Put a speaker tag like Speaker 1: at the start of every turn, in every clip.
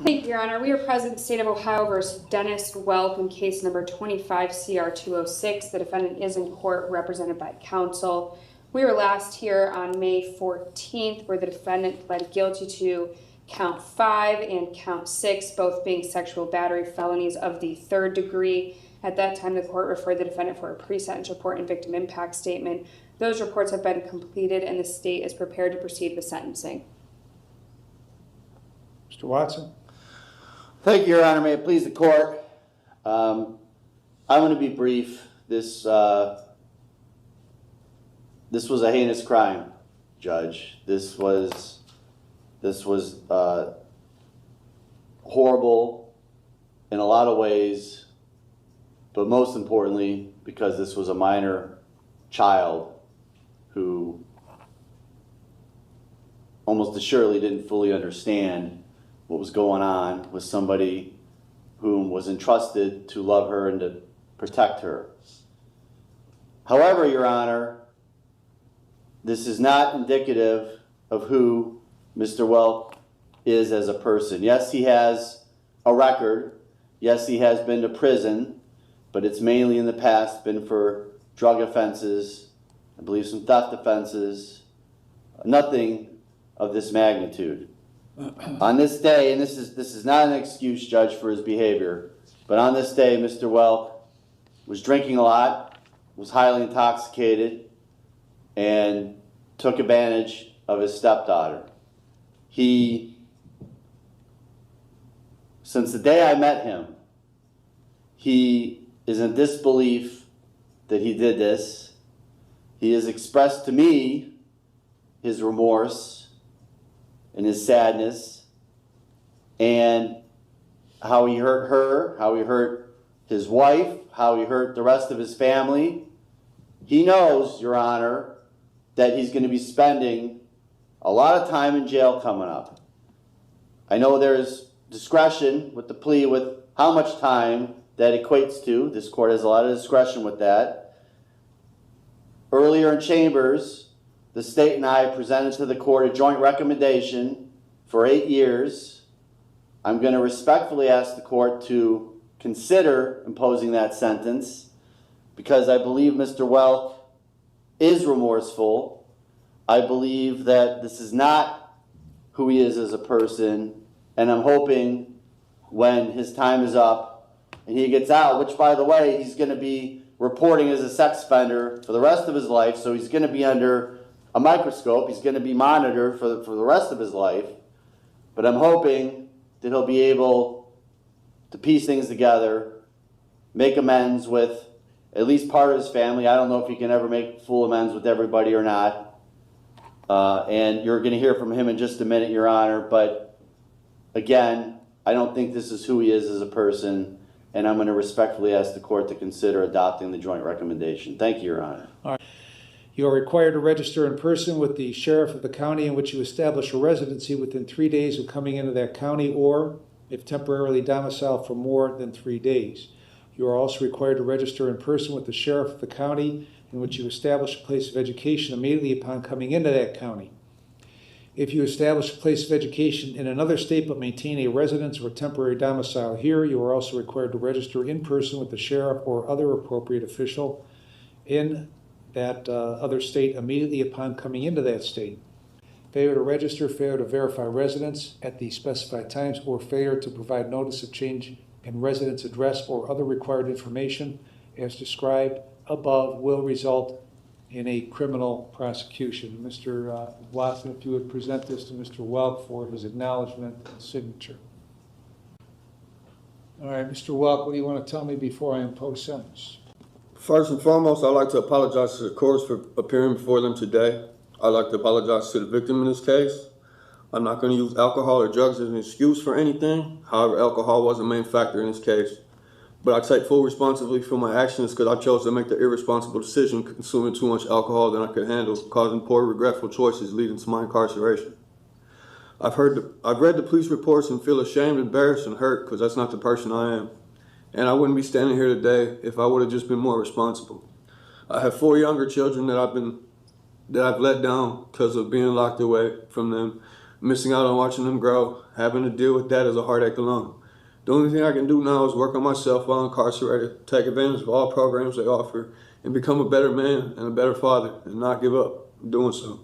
Speaker 1: Thank you, Your Honor. We are present in the state of Ohio versus Dennis Welk in case number 25 CR 206. The defendant is in court represented by counsel. We were last here on May 14th where the defendant pled guilty to count 5 and count 6, both being sexual battery felonies of the 3rd degree. At that time, the court referred the defendant for a pre-sentence report and victim impact statement. Those reports have been completed and the state is prepared to proceed with sentencing.
Speaker 2: Mr. Watson.
Speaker 3: Thank you, Your Honor. May it please the court. I'm going to be brief. This was a heinous crime, Judge. This was horrible in a lot of ways, but most importantly, because this was a minor child who almost assuredly didn't fully understand what was going on with somebody whom was entrusted to love her and to protect her. However, Your Honor, this is not indicative of who Mr. Welk is as a person. Yes, he has a record. Yes, he has been to prison, but it's mainly in the past been for drug offenses, I believe some theft offenses, nothing of this magnitude. On this day, and this is not an excuse, Judge, for his behavior, but on this day, Mr. Welk was drinking a lot, was highly intoxicated, and took advantage of his stepdaughter. Since the day I met him, he is in disbelief that he did this. He has expressed to me his remorse and his sadness, and how he hurt her, how he hurt his wife, how he hurt the rest of his family. He knows, Your Honor, that he's going to be spending a lot of time in jail coming up. I know there's discretion with the plea with how much time that equates to. This court has a lot of discretion with that. Earlier in chambers, the state and I presented to the court a joint recommendation for 8 years. I'm going to respectfully ask the court to consider imposing that sentence because I believe Mr. Welk is remorseful. I believe that this is not who he is as a person, and I'm hoping when his time is up and he gets out, which by the way, he's going to be reporting as a sex offender for the rest of his life, so he's going to be under a microscope. He's going to be monitored for the rest of his life. But I'm hoping that he'll be able to piece things together, make amends with at least part of his family. I don't know if he can ever make full amends with everybody or not. And you're going to hear from him in just a minute, Your Honor. But again, I don't think this is who he is as a person. And I'm going to respectfully ask the court to consider adopting the joint recommendation. Thank you, Your Honor.
Speaker 2: All right. You are required to register in person with the sheriff of the county in which you establish a residency within 3 days of coming into that county, or if temporarily domiciled for more than 3 days. You are also required to register in person with the sheriff of the county in which you establish a place of education immediately upon coming into that county. If you establish a place of education in another state but maintain a residence or temporary domicile here, you are also required to register in person with the sheriff or other appropriate official in that other state immediately upon coming into that state. Failure to register, failure to verify residence at the specified times, or failure to provide notice of change in residence address or other required information as described above will result in a criminal prosecution. Mr. Watson, if you would present this to Mr. Welk for his acknowledgement and signature. All right, Mr. Welk, what do you want to tell me before I impose sentence?
Speaker 4: First and foremost, I'd like to apologize to the courts for appearing before them today. I'd like to apologize to the victim in this case. I'm not going to use alcohol or drugs as an excuse for anything. However, alcohol was a main factor in this case. But I take full responsibility for my actions because I chose to make the irresponsible decision consuming too much alcohol than I could handle, causing poor, regretful choices leading to my incarceration. I've read the police reports and feel ashamed, embarrassed, and hurt because that's not the person I am. And I wouldn't be standing here today if I would have just been more responsible. I have 4 younger children that I've let down because of being locked away from them. missing out on watching them grow, having to deal with that as a heartache alone. The only thing I can do now is work on myself while incarcerated, take advantage of all programs they offer, and become a better man and a better father, and not give up doing so.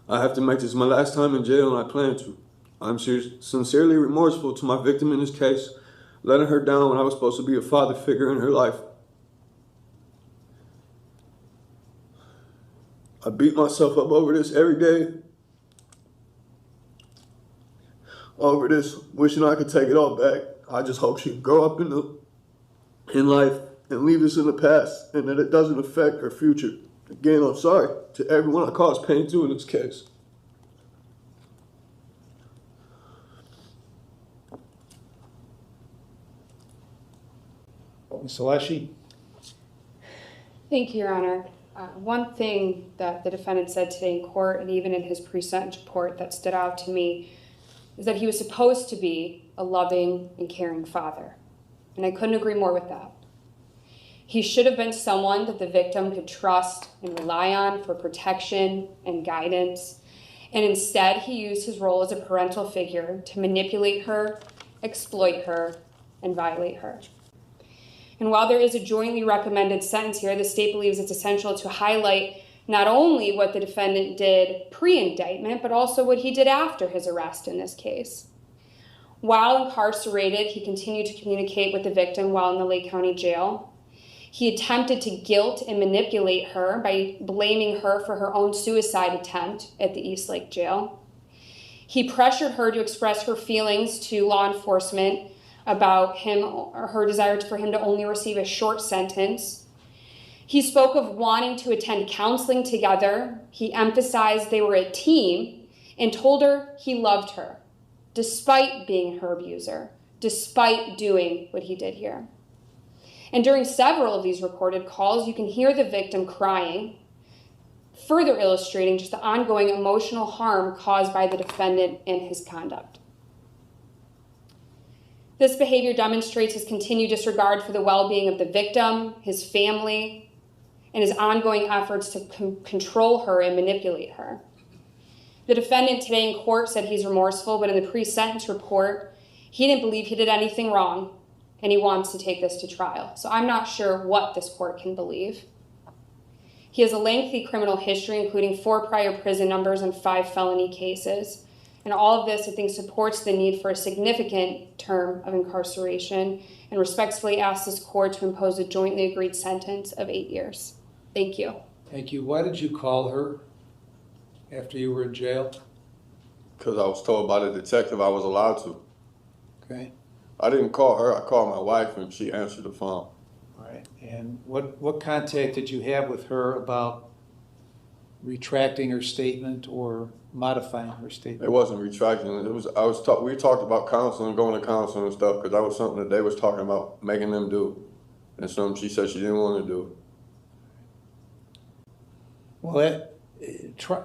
Speaker 4: I have to make this my last time in jail, and I plan to. I'm sincerely remorseful to my victim in this case, letting her down when I was supposed to be a father figure in her life. I beat myself up over this every day. Over this, wishing I could take it all back. I just hope she can grow up in life and leave this in the past, and that it doesn't affect her future. Again, I'm sorry to everyone I caused pain to in this case.
Speaker 2: Ms. Alessi?
Speaker 1: Thank you, Your Honor. One thing that the defendant said today in court, and even in his pre-sentence report that stood out to me, is that he was supposed to be a loving and caring father. And I couldn't agree more with that. He should have been someone that the victim could trust and rely on for protection and guidance. And instead, he used his role as a parental figure to manipulate her, exploit her, and violate her. And while there is a jointly recommended sentence here, the state believes it's essential to highlight not only what the defendant did pre-indictment, but also what he did after his arrest in this case. While incarcerated, he continued to communicate with the victim while in the Lake County Jail. He attempted to guilt and manipulate her by blaming her for her own suicide attempt at the East Lake Jail. He pressured her to express her feelings to law enforcement about him or her desire for him to only receive a short sentence. He spoke of wanting to attend counseling together. He emphasized they were a team and told her he loved her, despite being her abuser, despite doing what he did here. And during several of these recorded calls, you can hear the victim crying, further illustrating just the ongoing emotional harm caused by the defendant and his conduct. This behavior demonstrates his continued disregard for the well-being of the victim, his family, and his ongoing efforts to control her and manipulate her. The defendant today in court said he's remorseful, but in the pre-sentence report, he didn't believe he did anything wrong, and he wants to take this to trial. So I'm not sure what this court can believe. He has a lengthy criminal history, including 4 prior prison numbers and 5 felony cases. And all of this, I think, supports the need for a significant term of incarceration, and respectfully ask this court to impose a jointly agreed sentence of 8 years. Thank you.
Speaker 2: Thank you. Why did you call her after you were in jail?
Speaker 4: Because I was told by the detective I was allowed to.
Speaker 2: Okay.
Speaker 4: I didn't call her, I called my wife and she answered the phone.
Speaker 2: All right. And what contact did you have with her about retracting her statement or modifying her statement?
Speaker 4: It wasn't retracting. We talked about counseling, going to counseling and stuff, because that was something that they was talking about making them do, and something she said she didn't want to do.
Speaker 2: Well,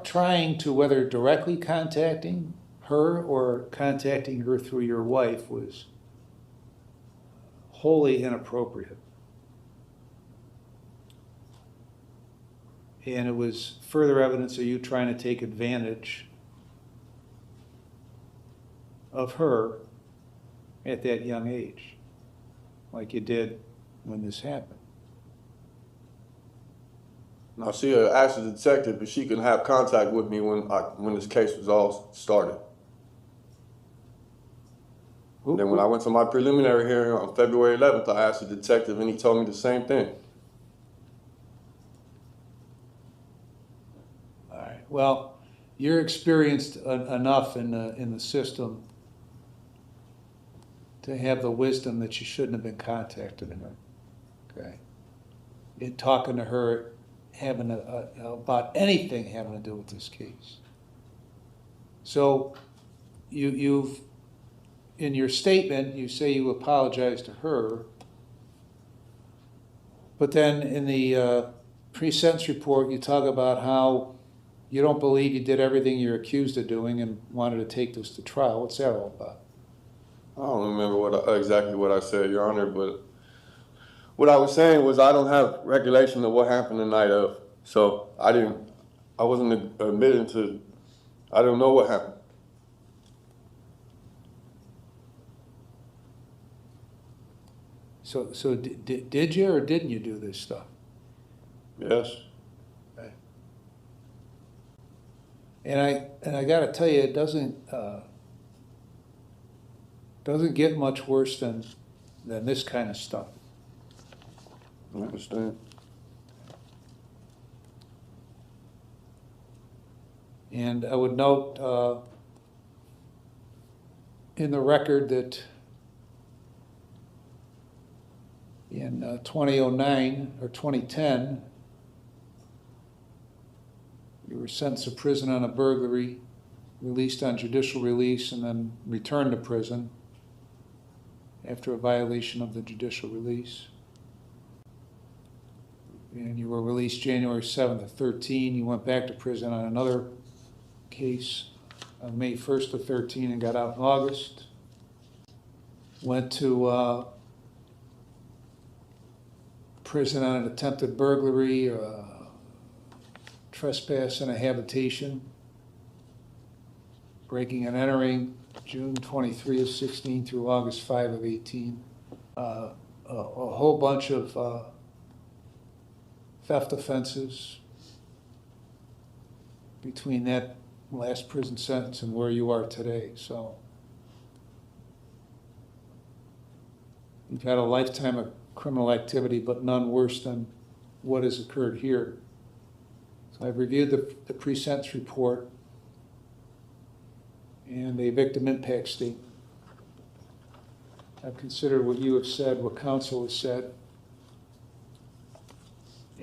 Speaker 2: trying to, whether directly contacting her or contacting her through your wife, was wholly inappropriate. And it was further evidence of you trying to take advantage of her at that young age, like you did when this happened.
Speaker 4: Now, she asked the detective if she could have contact with me when this case was all started. Then when I went to my preliminary hearing on February 11th, I asked the detective and he told me the same thing.
Speaker 2: All right. Well, you're experienced enough in the system to have the wisdom that you shouldn't have been contacting her. Okay. In talking to her, having about anything having to do with this case. So you've in your statement, you say you apologize to her, but then in the pre-sentence report, you talk about how you don't believe you did everything you're accused of doing and wanted to take this to trial. What's that all about?
Speaker 4: I don't remember exactly what I said, Your Honor, but what I was saying was I don't have recollection of what happened the night of, so I wasn't admitting to I don't know what happened.
Speaker 2: So did you or didn't you do this stuff?
Speaker 4: Yes.
Speaker 2: And I got to tell you, it doesn't get much worse than this kind of stuff.
Speaker 4: I understand.
Speaker 2: And I would note in the record that in 2009 or 2010, you were sentenced to prison on a burglary, released on judicial release, and then returned to prison after a violation of the judicial release. And you were released January 7th of 13. You went back to prison on another case on May 1st of 13 and got out in August. Went to prison on an attempted burglary, trespass in a habitation, breaking and entering, June 23 of 16 through August 5 of 18. A whole bunch of theft offenses between that last prison sentence and where you are today. So you've had a lifetime of criminal activity, but none worse than what has occurred here. So I've reviewed the pre-sentence report and a victim impact statement. I've considered what you have said, what counsel has said,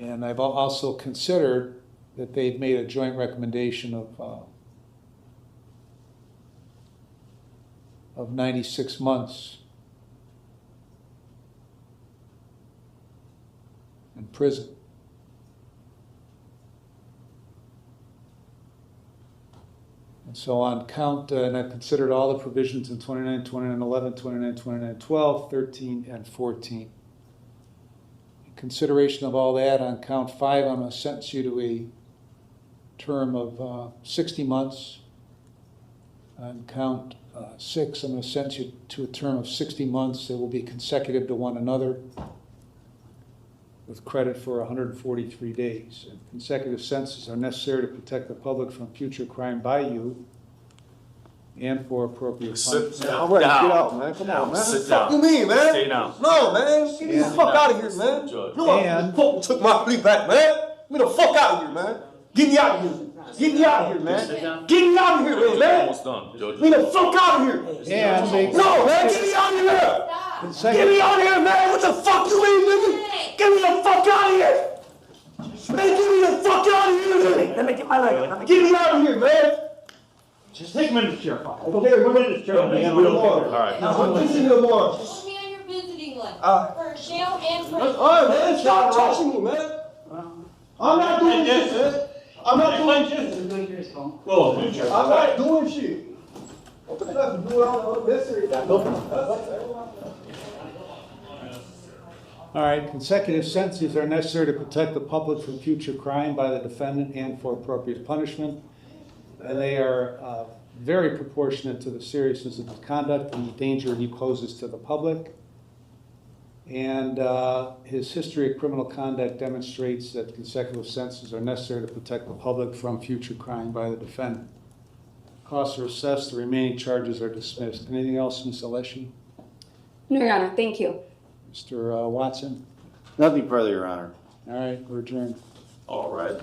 Speaker 2: and I've also considered that they've made a joint recommendation of 96 months in prison. And so on count, and I've considered all the provisions in 29, 29, 11, 29, 29, 12, 13, and 14. In consideration of all that, on count 5, I'm going to sentence you to a term of 60 months. On count 6, I'm going to sentence you to a term of 60 months that will be consecutive to one another, with credit for 143 days. And consecutive sentences are necessary to protect the public from future crime by you and for appropriate punishment.
Speaker 4: All right, get out, man. Come on, man.
Speaker 5: Sit
Speaker 4: What
Speaker 5: down.
Speaker 4: you mean, man?
Speaker 5: Stay down.
Speaker 4: No, man. Get me the fuck out of here, man.
Speaker 5: Judge.
Speaker 4: No,
Speaker 2: And-
Speaker 4: fuck took my plea back, man. Get me the fuck out of here, man. Get me out of here. Get me out of here, man. Get me out of here, man.
Speaker 5: Almost done, Judge.
Speaker 4: Get me the fuck out of here.
Speaker 2: And they
Speaker 4: No, man. Get me out of here. Get
Speaker 2: consecutive,
Speaker 4: me out of here, man. What the fuck you mean, nigga? Get me the fuck out of here. Man, get me the fuck out of here, nigga.
Speaker 6: Let me get my leg.
Speaker 4: Get me out of here, man.
Speaker 6: Just take him in the chair. Okay, we're in this chair.
Speaker 5: All right.
Speaker 4: Listen to the more.
Speaker 7: Put me on your visiting list
Speaker 4: Uh,
Speaker 7: for jail and for.
Speaker 4: All right, man. Stop touching me, man. I'm not doing shit, man. I'm not doing shit. I'm not doing shit. What the fuck do all this?
Speaker 2: all right, consecutive sentences are necessary to protect the public from future crime by the defendant and for appropriate punishment. And they are very proportionate to the seriousness of the conduct and the danger he poses to the public. And his history of criminal conduct demonstrates that consecutive sentences are necessary to protect the public from future crime by the defendant. Costs are assessed, the remaining charges are dismissed. Anything else, Ms. Alessi?
Speaker 1: No, Your Honor, thank you.
Speaker 2: Mr. Watson?
Speaker 3: Nothing further, Your Honor.
Speaker 2: All right, we're adjourned.
Speaker 5: All right.